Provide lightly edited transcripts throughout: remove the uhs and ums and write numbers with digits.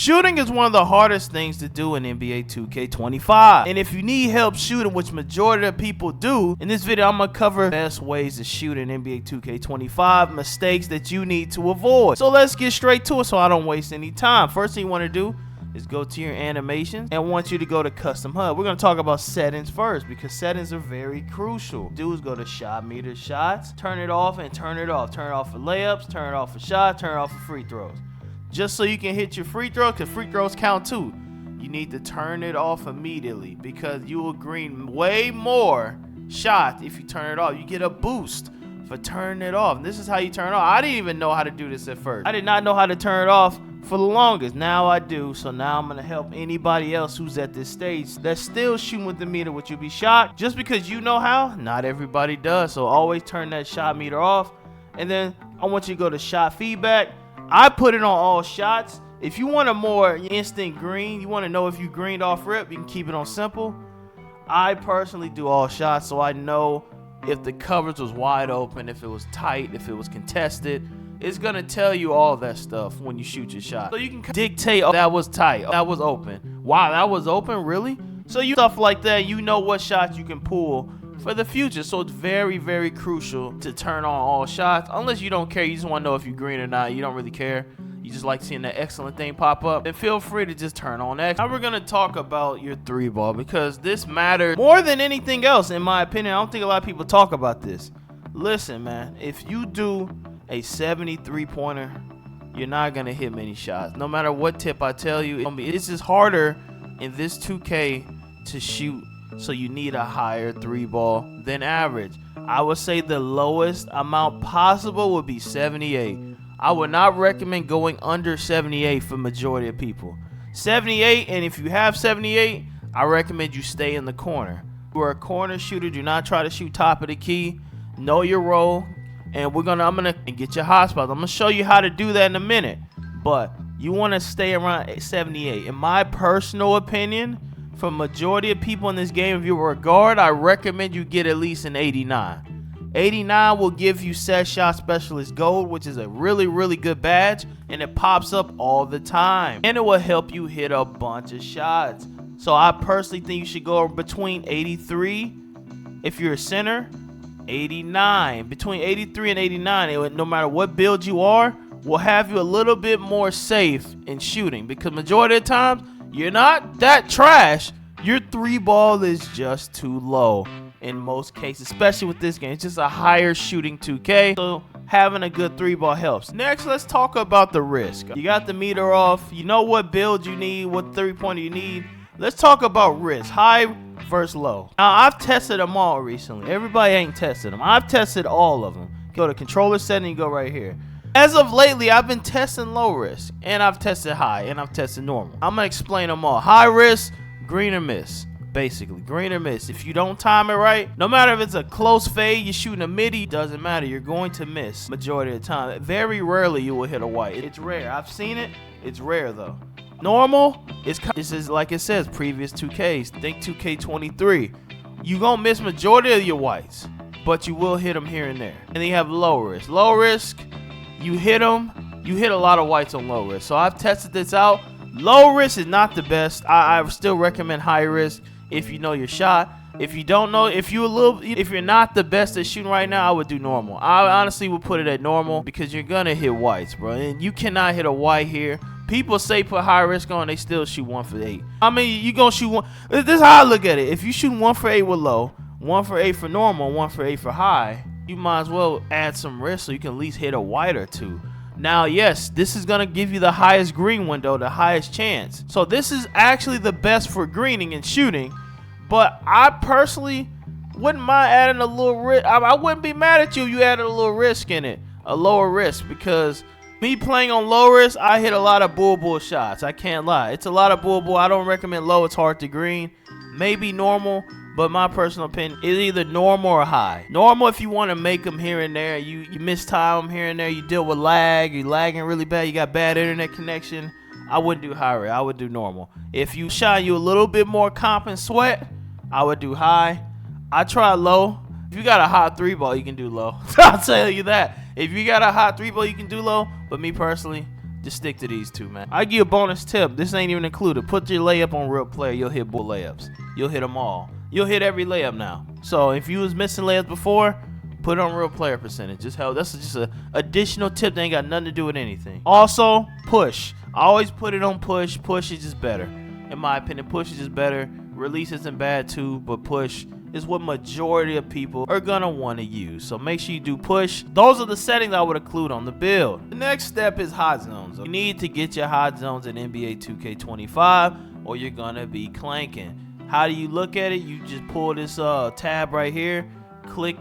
Shooting is one of the hardest things to do in NBA 2K25. And if you need help shooting, which majority of people do, in this video I'm going to cover best ways to shoot in NBA 2K25, mistakes that you need to avoid. So let's get straight to it so I don't waste any time. First thing you want to do is go to your animations, and I want you to go to custom HUD. We're going to talk about settings first because settings are very crucial. Do is go to shot meter shots, turn it off and turn it off. Turn it off for layups, turn it off for shots, turn it off for free throws. Just so you can hit your free throw, because free throws count too. You need to turn it off immediately because you will green way more shots if you turn it off. You get a boost for turning it off. And this is how you turn it off. I didn't even know how to do this at first. I did not know how to turn it off for the longest. Now I do. So now I'm going to help anybody else who's at this stage that's still shooting with the meter, which you'll be shocked. Just because you know how, not everybody does. So always turn that shot meter off. And then I want you to go to shot feedback. I put it on all shots. If you want a more instant green, you want to know if you greened off rip, you can keep it on simple. I personally do all shots so I know if the coverage was wide open, if it was tight, if it was contested. It's going to tell you all that stuff when you shoot your shot. So you can dictate, oh, that was tight, oh, that was open. Wow, that was open, really? So you stuff like that, you know what shots you can pull for the future. So it's very, very crucial to turn on all shots. Unless you don't care, you just want to know if you're green or not. You don't really care. You just like seeing that excellent thing pop up. Then feel free to just turn on X. Now we're going to talk about your three ball because this matters more than anything else, in my opinion. I don't think a lot of people talk about this. Listen, man, if you do a 73-pointer, you're not going to hit many shots. No matter what tip I tell you, it's just harder in this 2K to shoot. So you need a higher three ball than average. I would say the lowest amount possible would be 78. I would not recommend going under 78 for majority of people. 78, and if you have 78, I recommend you stay in the corner. If you're a corner shooter, do not try to shoot top of the key. Know your role, and I'm gonna get your hot spots. I'm gonna show you how to do that in a minute. But you want to stay around 78. In my personal opinion, for majority of people in this game, if you were a guard, I recommend you get at least an 89. 89 will give you set shot specialist gold, which is a really, really good badge, and it pops up all the time. And it will help you hit a bunch of shots. So I personally think you should go between 83 if you're a center, 89. Between 83 and 89, no matter what build you are, will have you a little bit more safe in shooting, because majority of the times, you're not that trash. Your three ball is just too low in most cases, especially with this game. It's just a higher shooting 2K, so having a good three ball helps. Next, let's talk about the risk. You got the meter off. You know what build you need, what three-pointer you need. Let's talk about risk, high versus low. Now, I've tested them all recently. Everybody ain't tested them. I've tested all of them. Go to controller setting, you go right here. As of lately, I've been testing low risk, and I've tested high, and I've tested normal. I'm going to explain them all. High risk, green or miss. Basically, green or miss. If you don't time it right, no matter if it's a close fade, you're shooting a midi, doesn't matter. You're going to miss majority of the time. Very rarely you will hit a white. It's rare. I've seen it. It's rare, though. Normal, this is like it says, previous 2Ks. Think 2K23. You're going to miss majority of your whites, but you will hit them here and there. And then you have low risk. Low risk, you hit them, you hit a lot of whites on low risk. So I've tested this out. Low risk is not the best. I still recommend high risk if you know your shot. If you don't know, if you're not the best at shooting right now, I would do normal. I honestly would put it at normal because you're gonna hit whites, bro. And you cannot hit a white here. People say put high risk on, they still shoot 1 for 8. I mean, you gonna shoot one. This is how I look at it. If you shoot 1 for 8 with low, 1 for 8 for normal, 1 for 8 for high, you might as well add some risk so you can at least hit a white or two. Now, yes, this is going to give you the highest green window, the highest chance. So this is actually the best for greening and shooting. But I personally wouldn't mind adding a little risk. I wouldn't be mad at you if you added a little risk in it, a lower risk, because me playing on low risk, I hit a lot of bull shots. I can't lie. It's a lot of bull. I don't recommend low. It's hard to green. Maybe normal. But my personal opinion is either normal or high. Normal if you want to make them here and there. You mistime them here and there. You deal with lag. You're lagging really bad. You got bad internet connection. I wouldn't do high rate. I would do normal. If you shine you a little bit more comp and sweat, I would do high. I try low. If you got a hot three ball, you can do low. I'll tell you that. If you got a hot three ball, you can do low. But me personally, Just stick to these two, man. I give you a bonus tip. This ain't even included. Put your layup on real player. You'll hit bull layups. You'll hit them all. You'll hit every layup now. So if you was missing layups before, put it on real player percentage. Just help. That's just an additional tip that ain't got nothing to do with anything. Also, push. I always put it on push. Push is just better. In my opinion, push is just better. Release isn't bad too, but push is what majority of people are gonna want to use. So make sure you do push. Those are the settings I would include on the build. The next step is hot zones. You need to get your hot zones in NBA 2K25 or you're gonna be clanking. How do you look at it? You just pull this tab right here, click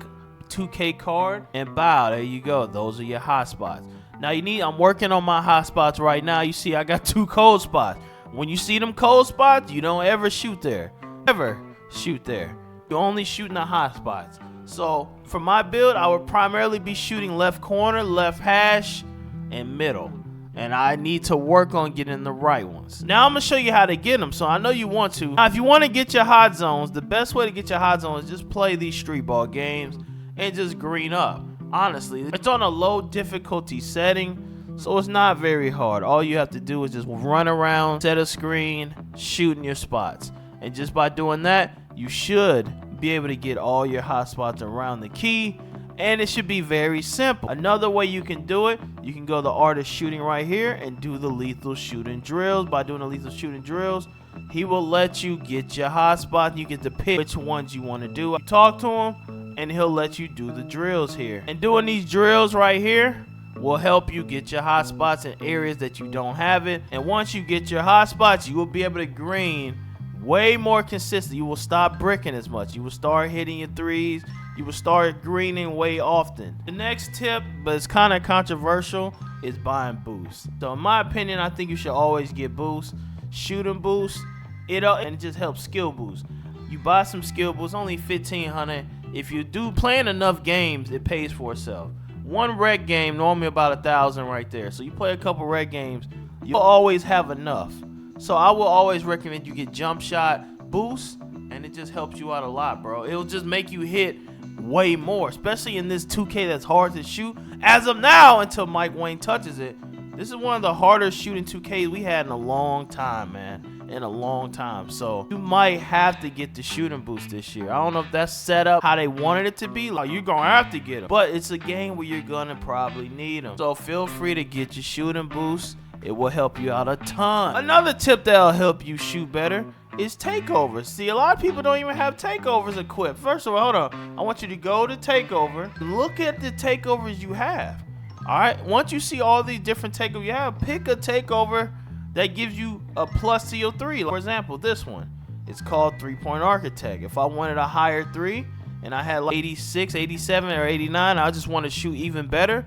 2K card, and bow. There you go. Those are your hot spots. Now I'm working on my hot spots right now. You see I got 2 cold spots. When you see them cold spots, you don't ever shoot there. Ever shoot there. You only shoot in the hot spots. So for my build, I would primarily be shooting left corner, left hash, and middle. And I need to work on getting the right ones. Now I'm gonna show you how to get them. So I know you want to. Now if you want to get your hot zones, the best way to get your hot zones is just play these street ball games and just green up. Honestly, it's on a low difficulty setting, so it's not very hard. All you have to do is just run around, set a screen, shoot in your spots. And just by doing that, you should be able to get all your hot spots around the key, and it should be very simple. Another way you can do it, you can go to art of shooting right here and do the lethal shooting drills. By doing the lethal shooting drills, he will let you get your hot spot. You get to pick which ones you want to do. Talk to him and he'll let you do the drills here. And doing these drills right here will help you get your hot spots in areas that you don't have it. And once you get your hot spots, you will be able to green way more consistent. You will stop bricking as much. You will start hitting your threes. You will start greening way often. The next tip, but it's kind of controversial, is buying boosts. So in my opinion, I think you should always get boosts. Shooting boosts, and it just helps skill boosts. You buy some skill boosts, only $1,500. If you do playing enough games, it pays for itself. One red game, normally about $1,000 right there. So you play a couple red games, you'll always have enough. So I will always recommend you get jump shot boost, and it just helps you out a lot, bro. It'll just make you hit way more, especially in this 2K that's hard to shoot. As of now, until Mike Wayne touches it, this is one of the hardest shooting 2Ks we had in a long time, man. In a long time. So you might have to get the shooting boost this year. I don't know if that's set up how they wanted it to be. Like, you're gonna have to get them, but it's a game where you're gonna probably need them. So feel free to get your shooting boost. It will help you out a ton. Another tip that'll help you shoot better is takeovers. See, a lot of people don't even have takeovers equipped. First of all, hold on. I want you to go to takeover. Look at the takeovers you have. All right. Once you see all these different takeovers you have, pick a takeover that gives you a plus to your three. For example, this one. It's called 3-point architect. If I wanted a higher three and I had like 86, 87, or 89, I just want to shoot even better.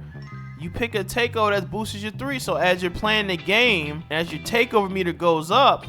You pick a takeover that boosts your three. So as you're playing the game, as your takeover meter goes up,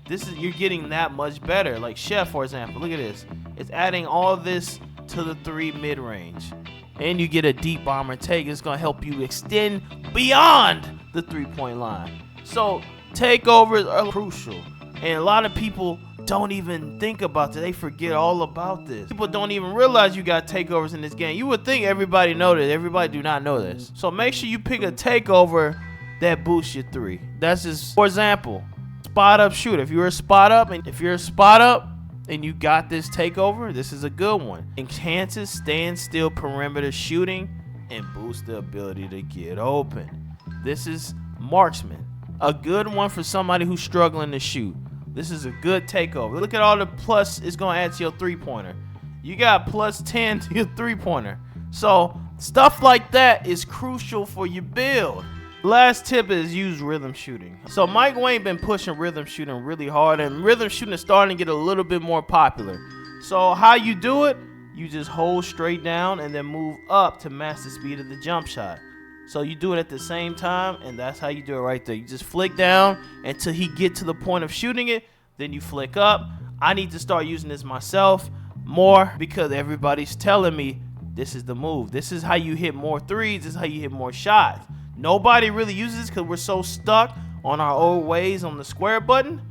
you're getting that much better. Like Chef, for example, look at this. It's adding all this to the 3 mid-range. And you get a deep bomber take. It's gonna help you extend beyond the 3-point line. So takeovers are crucial. And a lot of people don't even think about that. They forget all about this. People don't even realize you got takeovers in this game. You would think everybody know this. Everybody do not know this. So make sure you pick a takeover that boosts your three. That's just, for example, spot up shooter. If you're a spot up and you got this takeover, this is a good one. Enhances standstill perimeter shooting and boosts the ability to get open. This is marksman. A good one for somebody who's struggling to shoot. This is a good takeover. Look at all the plus it's going to add to your three-pointer. You got plus 10 to your three-pointer. So stuff like that is crucial for your build. Last tip is use rhythm shooting. So Mike Wayne been pushing rhythm shooting really hard, and rhythm shooting is starting to get a little bit more popular. So how you do it, you just hold straight down and then move up to match the speed of the jump shot. So you do it at the same time, and that's how you do it right there. You just flick down until he get to the point of shooting it, then you flick up. I need to start using this myself more because everybody's telling me this is the move. This is how you hit more threes. This is how you hit more shots. Nobody really uses this because we're so stuck on our old ways on the square button.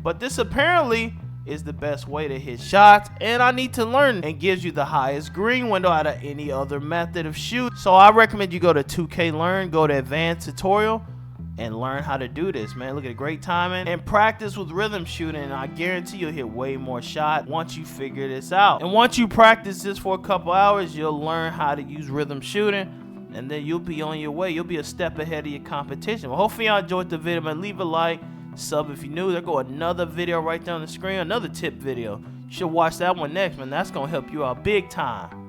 But this apparently is the best way to hit shots, and I need to learn, and gives you the highest green window out of any other method of shoot. So I recommend you go to 2K Learn, go to advanced tutorial, and learn how to do this, man. Look at great timing and practice with rhythm shooting, and I guarantee you'll hit way more shots once you figure this out. And once you practice this for a couple hours, you'll learn how to use rhythm shooting, and then you'll be on your way. You'll be a step ahead of your competition. Well, hopefully y'all enjoyed the video, man. Leave a like, sub if you're new. There go another video right there on the screen, another tip video. You should watch that one next, man. That's gonna help you out big time.